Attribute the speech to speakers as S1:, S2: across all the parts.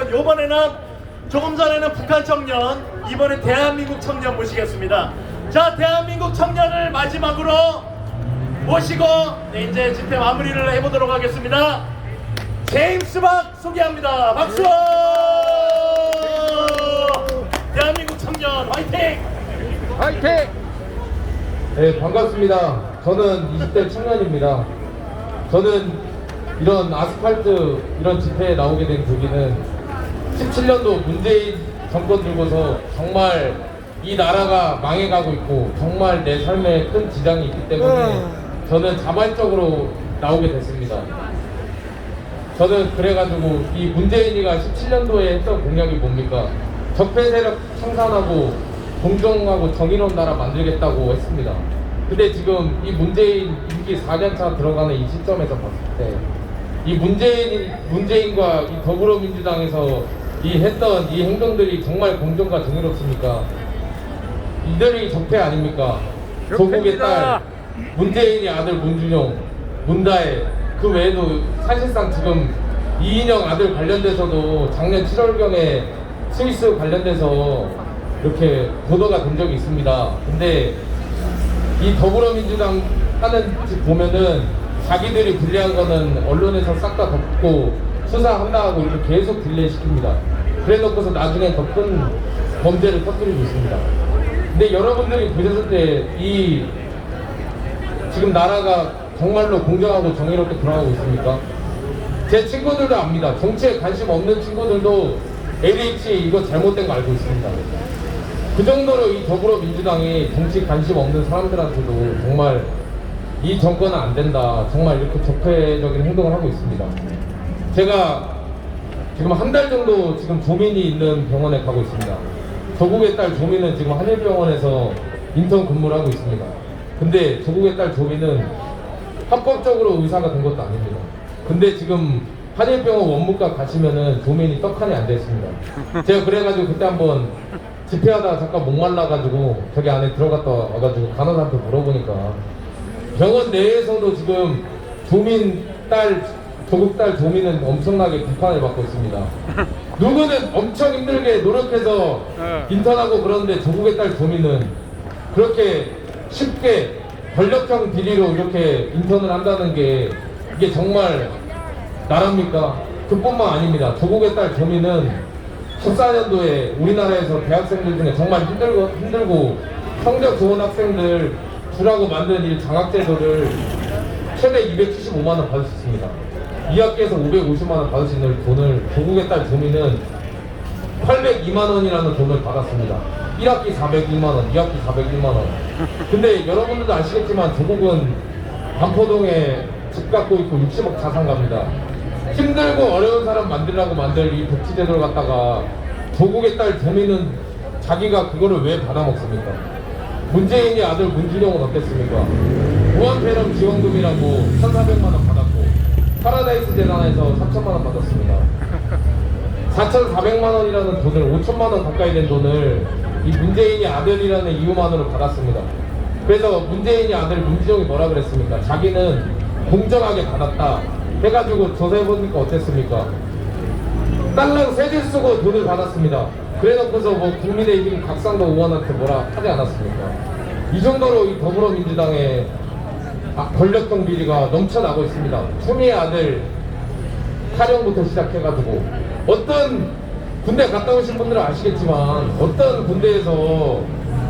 S1: 여러분, 이번에는 조금 전에는 북한 청년, 이번에 대한민국 청년 모시겠습니다. 자, 대한민국 청년을 마지막으로 모시고 이제 집회 마무리를 해보도록 하겠습니다. 제임스 박 소개합니다. 박수! 대한민국 청년 화이팅!
S2: 화이팅!
S3: 네, 반갑습니다. 저는 20대 청년입니다. 저는 이런 아스팔트 이런 집회에 나오게 된 계기는 17년도 문재인 정권 들고서 정말 이 나라가 망해가고 있고 정말 내 삶에 큰 지장이 있기 때문에 저는 자발적으로 나오게 됐습니다. 저는 그래가지고 이 문재인이가 17년도에 했던 공약이 뭡니까? 적폐 세력 청산하고 공정하고 정의로운 나라 만들겠다고 했습니다. 근데 지금 이 문재인 임기 4년차 들어가는 이 시점에서 봤을 때 이 문재인과 이 더불어민주당에서 이 했던 이 행동들이 정말 공정과 정의롭습니까? 이들이 적폐 아닙니까? 조국의 딸 문재인의 아들 문준용, 문다혜, 그 외에도 사실상 지금 이인영 아들 관련돼서도 작년 7월경에 스위스 관련돼서 이렇게 보도가 된 적이 있습니다. 근데 이 더불어민주당 하는 짓 보면은 자기들이 불리한 거는 언론에서 싹 다 덮고 수사한다 하고 이렇게 계속 딜레이 시킵니다. 그래 놓고서 나중에 더 큰 범죄를 터뜨리고 있습니다. 근데 여러분들이 보셨을 때 이 지금 나라가 정말로 공정하고 정의롭게 돌아가고 있습니까? 제 친구들도 압니다. 정치에 관심 없는 친구들도 LH 이거 잘못된 거 알고 있습니다. 그 정도로 이 더불어민주당이 정치 관심 없는 사람들한테도 정말 이 정권은 안 된다, 정말 이렇게 적폐적인 행동을 하고 있습니다. 제가 지금 한 달 정도 지금 조민이 있는 병원에 가고 있습니다. 조국의 딸 조민은 지금 한일병원에서 인턴 근무를 하고 있습니다. 근데 조국의 딸 조민은 합법적으로 의사가 된 것도 아닙니다. 근데 지금 한일병원 원무과 가시면은 조민이 떡하니 안 됐습니다. 제가 그래가지고 그때 한번 집회하다가 잠깐 목말라가지고 저기 안에 들어갔다 와가지고 간호사한테 물어보니까 병원 내에서도 지금 조민 딸, 조국 딸 조민은 엄청나게 비판을 받고 있습니다. 누구는 엄청 힘들게 노력해서 인턴하고 그러는데 조국의 딸 조민은 그렇게 쉽게 권력형 비리로 이렇게 인턴을 한다는 게 이게 정말 나랍니까? 그뿐만 아닙니다. 조국의 딸 조민은 14년도에 우리나라에서 대학생들 중에 정말 힘들고 성적 좋은 학생들 주라고 만든 이 장학제도를 최대 275만원 받을 수 있습니다. 2학기에서 550만원 받을 수 있는 돈을 조국의 딸 조민은 802만원이라는 돈을 받았습니다. 1학기 402만원, 2학기 401만원. 근데 여러분들도 아시겠지만 조국은 반포동에 집 갖고 있고 60억 자산가입니다. 힘들고 어려운 사람 만들라고 만들 이 복지제도를 갖다가 조국의 딸 조민은 자기가 그거를 왜 받아먹습니까? 문재인의 아들 문준용은 어땠습니까? 무한폐렴 지원금이라고 1,400만원 받았고 파라다이스 재단에서 3,000만원 받았습니다. 4,400만원이라는 돈을 5,000만원 가까이 된 돈을 이 문재인이 아들이라는 이유만으로 받았습니다. 그래서 문재인이 아들 문준용이 뭐라 그랬습니까? 자기는 공정하게 받았다 해가지고 조사해보니까 어땠습니까? 딸랑 세질 쓰고 돈을 받았습니다. 그래놓고서 뭐 국민의힘 각상도 의원한테 뭐라 하지 않았습니까? 이 정도로 이 더불어민주당의 권력형 비리가 넘쳐나고 있습니다. 추미애 아들 타령부터 시작해가지고 어떤 군대 갔다 오신 분들은 아시겠지만 어떤 군대에서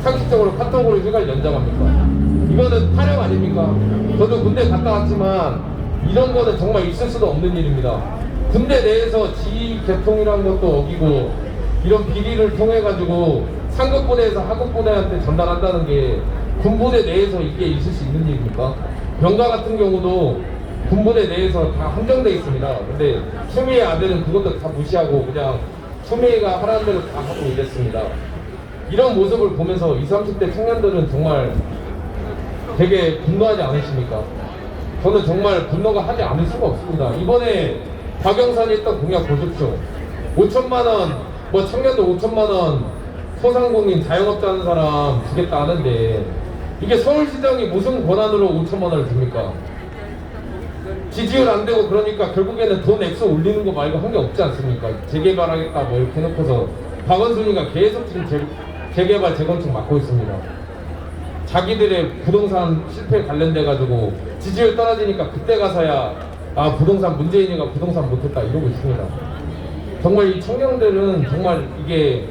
S3: 상식적으로 카톡으로 휴가를 연장합니까? 이거는 타령 아닙니까? 저도 군대 갔다 왔지만 이런 거는 정말 있을 수도 없는 일입니다. 군대 내에서 지휘 개통이라는 것도 어기고 이런 비리를 통해 가지고 상급부대에서 하급부대한테 전달한다는 게 군부대 내에서 이게 있을 수 있는 일입니까? 병가 같은 경우도 군부대 내에서 다 한정돼 있습니다. 근데 추미애 아들은 그것도 다 무시하고 그냥 추미애가 하라는 대로 다 하고 이랬습니다. 이런 모습을 보면서 20, 30대 청년들은 정말 되게 분노하지 않으십니까? 저는 정말 분노가 하지 않을 수가 없습니다. 이번에 박영선이 했던 공약 보십시오. 5천만원, 뭐 청년들 5천만원 소상공인 자영업자 하는 사람 주겠다 하는데 이게 서울시장이 무슨 권한으로 5천만원을 줍니까? 지지율 안 되고 그러니까 결국에는 돈 액수 올리는 거 말고 한 게 없지 않습니까? 재개발하겠다 뭐 이렇게 해놓고서 박원순이가 계속 지금 재개발 재건축 맡고 있습니다. 자기들의 부동산 실패 관련돼 가지고 지지율 떨어지니까 그때 가서야 아 부동산 문재인이가 부동산 못했다 이러고 있습니다. 정말 이 청년들은 정말 이게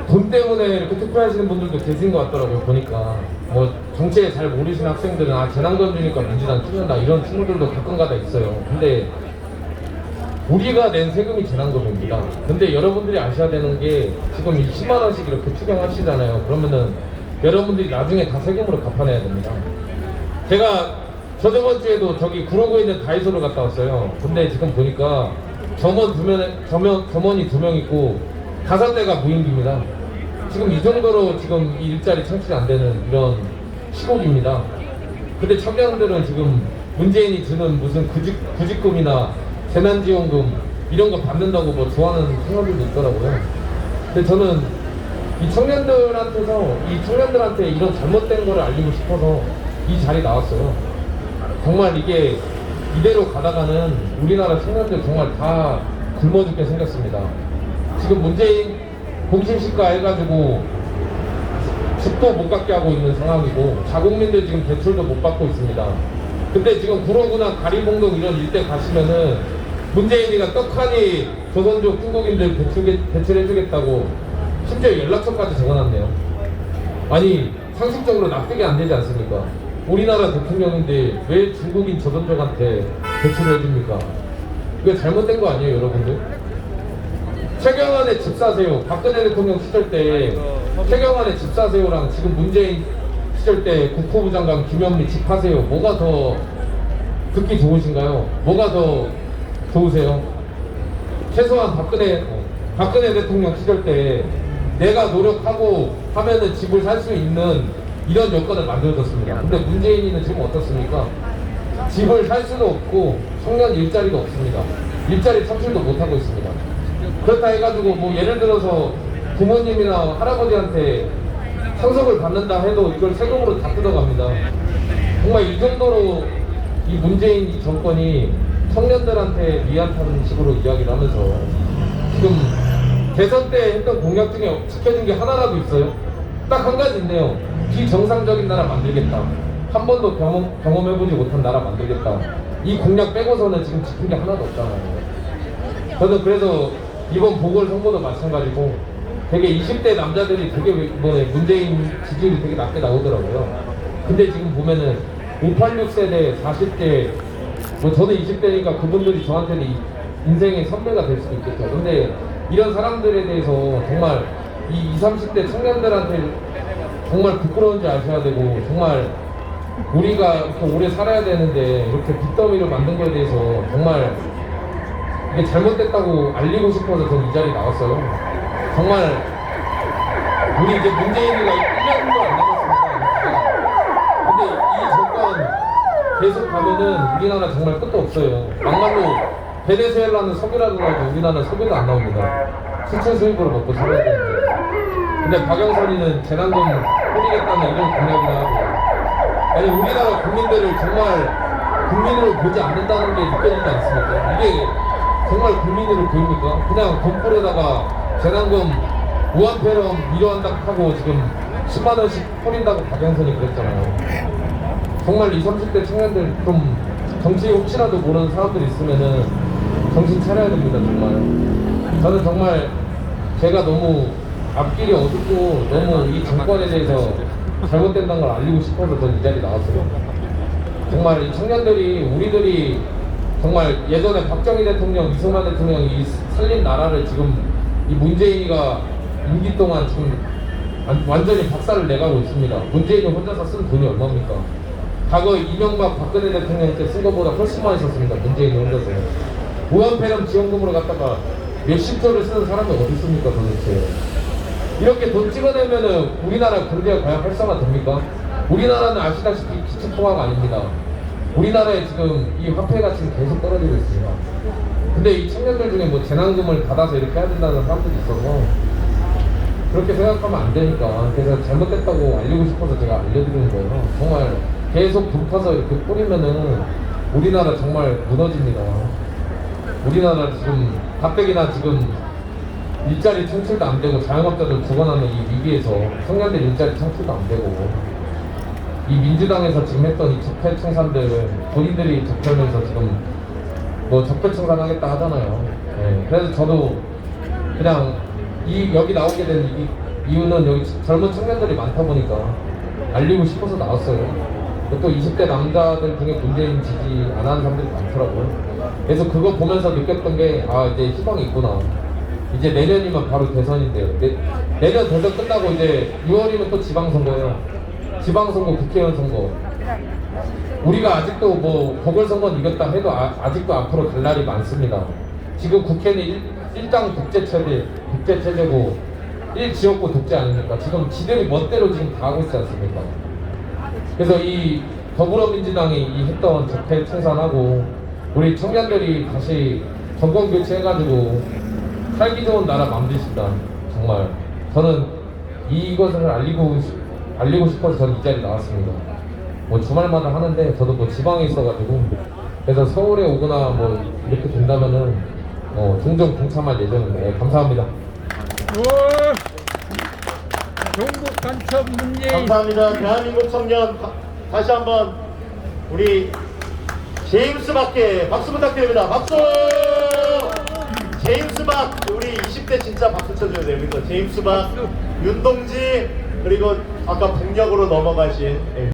S3: 돈 때문에 이렇게 투표하시는 분들도 계신 것 같더라고요. 보니까 뭐 정치에 잘 모르시는 학생들은 아 재난금 주니까 민주당 투표한다 이런 친구들도 가끔가다 있어요. 근데 우리가 낸 세금이 재난금입니다. 근데 여러분들이 아셔야 되는 게 지금 10만 원씩 이렇게 추경하시잖아요. 그러면은 여러분들이 나중에 다 세금으로 갚아내야 됩니다. 제가 저저번 주에도 저기 구로구에 있는 다이소를 갔다 왔어요. 근데 지금 보니까 점원이 2명 있고 5대가 무임기입니다. 지금 이 정도로 지금 이 일자리 창출이 안 되는 이런 시국입니다. 근데 청년들은 지금 문재인이 주는 무슨 구직금이나 재난지원금 이런 거 받는다고 뭐 좋아하는 청년들도 있더라고요. 근데 저는 이 청년들한테 이런 잘못된 거를 알리고 싶어서 이 자리에 나왔어요. 정말 이게 이대로 가다가는 우리나라 청년들 정말 다 굶어 죽게 생겼습니다. 지금 문재인 공심시가 해가지고 집도 못 갖게 하고 있는 상황이고 자국민들 지금 대출도 못 받고 있습니다. 근데 지금 구로구나 가리봉동 이런 일대 가시면은 문재인이가 떡하니 조선족 중국인들 대출해주겠다고 심지어 연락처까지 적어놨네요. 아니 상식적으로 납득이 안 되지 않습니까? 우리나라 대통령인데 왜 중국인 조선족한테 대출을 해줍니까? 이거 잘못된 거 아니에요 여러분들? 최경환의 집 사세요. 박근혜 대통령 시절 때 최경환의 집 사세요랑 지금 문재인 시절 때 국토부 장관 김현미 집 하세요. 뭐가 더 듣기 좋으신가요? 뭐가 더 좋으세요? 최소한 박근혜 대통령 시절 때 내가 노력하고 하면은 집을 살 수 있는 이런 여건을 만들어줬습니다. 근데 문재인이는 지금 어떻습니까? 집을 살 수도 없고 청년 일자리도 없습니다. 일자리 창출도 못하고 있습니다. 그렇다 해가지고 뭐 예를 들어서 부모님이나 할아버지한테 상속을 받는다 해도 이걸 세금으로 다 뜯어갑니다. 정말 이 정도로 이 문재인 정권이 청년들한테 미안한 식으로 이야기를 하면서 지금 대선 때 했던 공약 중에 지켜진 게 하나라도 있어요? 딱 한 가지 있네요. 비정상적인 나라 만들겠다. 한 번도 경험해보지 못한 나라 만들겠다. 이 공약 빼고서는 지금 지킨 게 하나도 없잖아요. 저는 그래서 이번 보궐선거도 마찬가지고 되게 20대 남자들이 되게 이번에 문재인 지지율이 되게 낮게 나오더라고요. 근데 지금 보면은 586 세대, 40대 뭐 저는 20대니까 그분들이 저한테는 인생의 선배가 될 수도 있겠죠. 근데 이런 사람들에 대해서 정말 이 20, 30대 청년들한테 정말 부끄러운 줄 아셔야 되고 정말 우리가 이렇게 오래 살아야 되는데 이렇게 빚더미를 만든 거에 대해서 정말 이게 잘못됐다고 알리고 싶어서 저는 이 자리에 나왔어요. 정말 우리 이제 문재인이가 1년도 안 남았습니다. 근데 이 정권 계속 가면은 우리나라 정말 끝도 없어요. 막말로 베네수엘라는 석유라도 나오고 우리나라는 석유도 안 나옵니다. 수출 수입으로 먹고 살아야 되는데. 근데 박영선이는 재난금 뿌리겠다는 이런 공약이나 하고 아니 우리나라 국민들을 정말 국민으로 보지 않는다는 게 느껴지지 않습니까? 이게 정말 국민으로 보입니까? 그냥 돈 뿌려다가 재난금 무한폐렴 위로한다고 하고 지금 10만원씩 뿌린다고 박영선이 그랬잖아요. 정말 20, 30대 청년들 좀 정치 혹시라도 모르는 사람들이 있으면은 정신 차려야 됩니다. 정말 저는 정말 제가 너무 앞길이 어둡고 너무 이 정권에 대해서 잘못된다는 걸 알리고 싶어서 저는 이 자리에 나왔어요. 정말 이 청년들이 우리들이 정말 예전에 박정희 대통령, 이승만 대통령이 살린 나라를 지금 이 문재인이가 임기 동안 지금 완전히 박살을 내가고 있습니다. 문재인이 혼자서 쓴 돈이 얼마입니까? 과거 이명박 박근혜 대통령 때 쓴 것보다 훨씬 많이 썼습니다. 문재인이 혼자서. 무한폐렴 지원금으로 갖다가 몇십조를 쓰는 사람이 어디 있습니까 도대체. 이렇게 돈 찍어내면은 우리나라 경제가 과연 활성화 됩니까? 우리나라는 아시다시피 기축통화가 아닙니다. 우리나라에 지금 이 화폐가 지금 계속 떨어지고 있습니다. 근데 이 청년들 중에 뭐 재난금을 받아서 이렇게 해야 된다는 사람들이 있어서 그렇게 생각하면 안 되니까 그래서 잘못됐다고 알리고 싶어서 제가 알려드리는 거예요. 정말 계속 불 타서 이렇게 뿌리면은 우리나라 정말 무너집니다. 우리나라 지금 가뜩이나 지금 일자리 창출도 안 되고 자영업자들 죽어나는 이 위기에서 청년들 일자리 창출도 안 되고 이 민주당에서 지금 했던 이 적폐청산들은 본인들이 적폐면서 지금 뭐 적폐청산하겠다 하잖아요. 예, 그래서 저도 그냥 여기 나오게 된 이유는 여기 젊은 청년들이 많다 보니까 알리고 싶어서 나왔어요. 또 20대 남자들 중에 문재인 지지 안 하는 사람들이 많더라고요. 그래서 그거 보면서 느꼈던 게 이제 희망이 있구나. 이제 내년이면 바로 대선인데요. 내년 대선 끝나고 이제 6월이면 또 지방선거예요. 지방선거, 국회의원 선거. 우리가 아직도 뭐 보궐선거는 이겼다 해도 아직도 앞으로 갈 날이 많습니다. 지금 국회는 일당 독재체제고 1지역구 독재 아닙니까? 지금 지들이 멋대로 지금 다 하고 있지 않습니까? 그래서 이 더불어민주당이 했던 적폐 청산하고 우리 청년들이 다시 정권 교체해가지고 살기 좋은 나라 만드신다. 정말 저는 이것을 알리고 싶어서 저는 이 자리에 나왔습니다. 뭐 주말마다 하는데 저도 뭐 지방에 있어가지고 그래서 서울에 오거나 뭐 이렇게 된다면은 종종 동참할 예정입니다. 네, 감사합니다.
S2: 종북 간첩 문재인.
S1: 감사합니다. 대한민국 청년 다시 한번 우리 제임스 박께 박수 부탁드립니다. 박수! 제임스 박 우리 20대 진짜 박수 쳐줘야 돼요. 그래서 제임스 박, 윤동지 그리고 아까 북녘으로 넘어가신